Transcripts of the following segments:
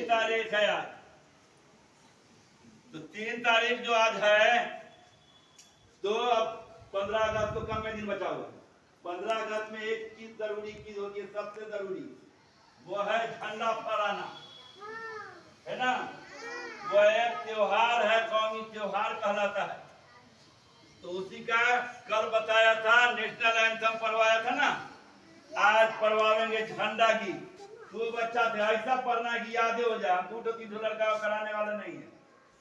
तारीख है आज, तो 3 तारीख जो आज है, तो अब 15 अगस्त को कम में दिन बचा हुआ। 15 अगस्त में एक चीज जरूरी चीज होती है, सबसे जरूरी, वो है झंडा फहराना, है ना। वो एक त्योहार है, कौमी त्योहार कहलाता है। तो उसी का कल बताया था, नेशनल एंथम पढ़वाया था ना, आज पढ़वाएंगे झंडा की। खूब अच्छा से ऐसा पढ़ना कि याद हो जाए। 2-3 लड़का कराने वाला नहीं है,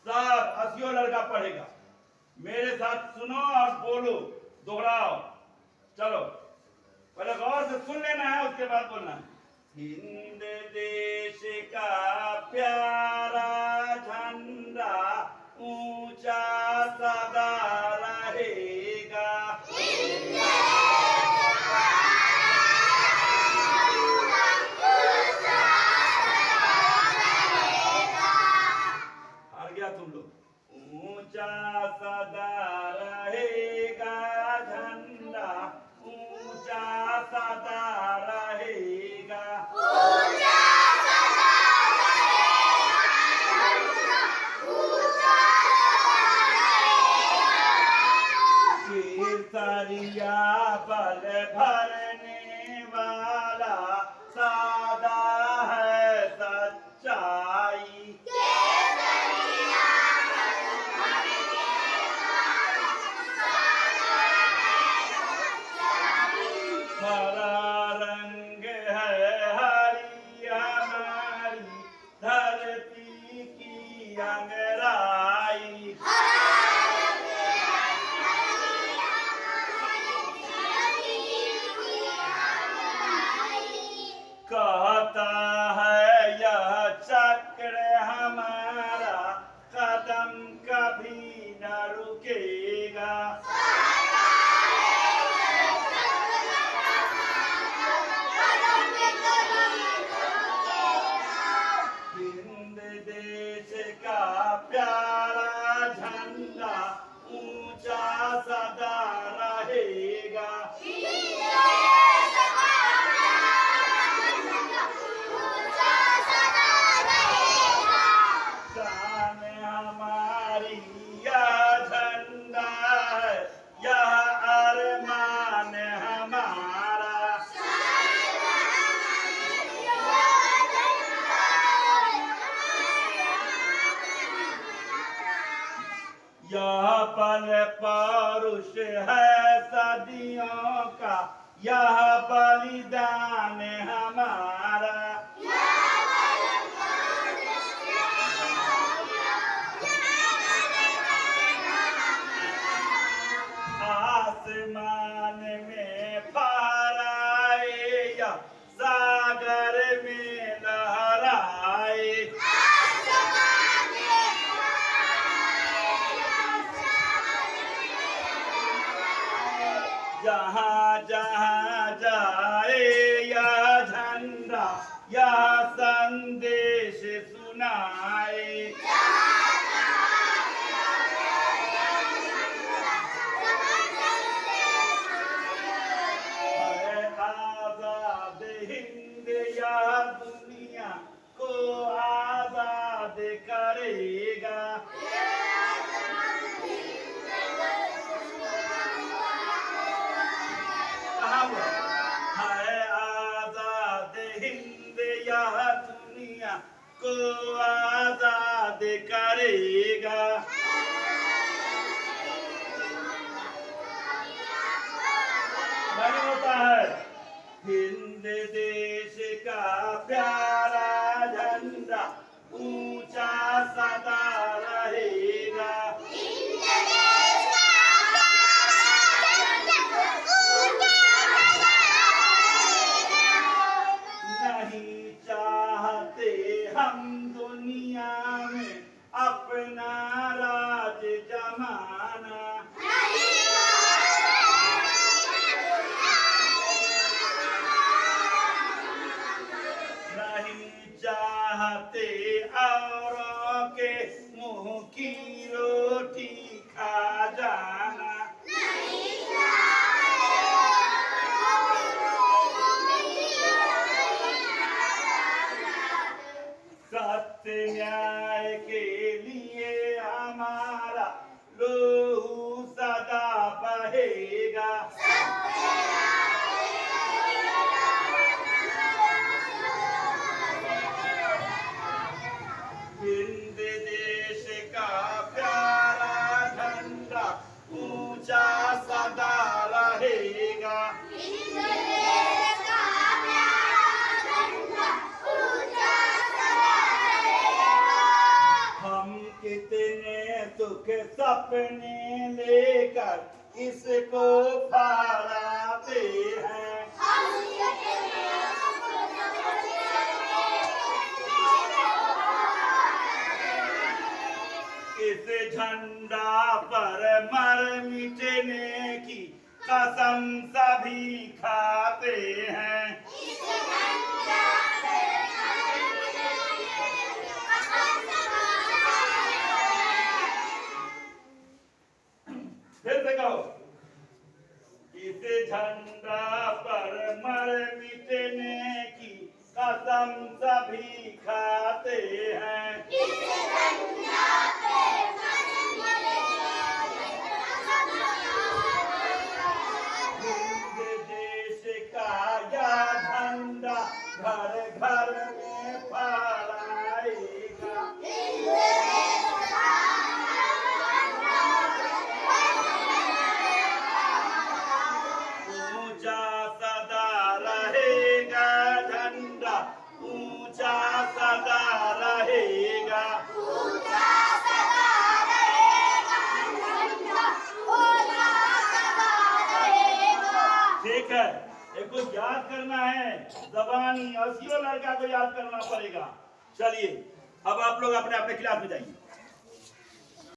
सब 80 लड़का पढ़ेगा। मेरे साथ सुनो और बोलो, दोहराओ। चलो पहले गौर से सुन लेना है, उसके बाद बोलना है। हिंद देश का प्यारा झंडा ऊंचा सदा रहेगा। हार गया तुम लोग। ऊंचा सदा रहेगा झंडा, ऊंचा सदा रहेगा। केसरिया बल भरने वाला सादा है सच्चाई। हरा रंग है हरी हमारी धरती की अंगराई। कहता है यह चक्र हमारा, कदम कभी न रुकेगा। हिंद देश का प्यारा झंडा ऊंचा सदा रहेगा। शान हमारी यह झंडा है, यह अरमान हमारा। यह पल पौरुष है सदियों का, यह बलिदान हमारा। आसमान में फहराए या सागर में लहराए। जहाँ जहाँ जाए यह झंडा, यह संदेश सुनाए। आजाद हिंद यह दुनिया को आजाद करेगा। है आजाद हिंद यह दुनिया को आजाद करेगा। नहीं होता है। हिंद देश का प्यारा झंडा ऊंचा सदा रहेगा। नहीं चाहते हम दुनिया में अपना राज जमाना। नहीं चाहते औरों के मुंह की रोटी खा जाना। सत्य सत्य न्याय के लिए हमारा लहू सदा बहेगा। हिंद देश का प्यारा झंडा ऊंचा सदा रहेगा। हम कितने सुख सपने लेकर इसको फहराते हैं। इस झंडा पर मर मिटने की कसम सभी खाते हैं। फिर से कहो, इस झंडा पर मर मिटने की कसम सभी खाते हैं। हिंद देश का यह झंडा घर घर में फहराएगा। ऊंचा सदा रहेगा झंडा, ऊंचा सदा रहेगा। ठीक है, एक को याद करना है, जबानी और लड़का को याद करना पड़ेगा। चलिए अब आप लोग अपने अपने क्लास में जाइए।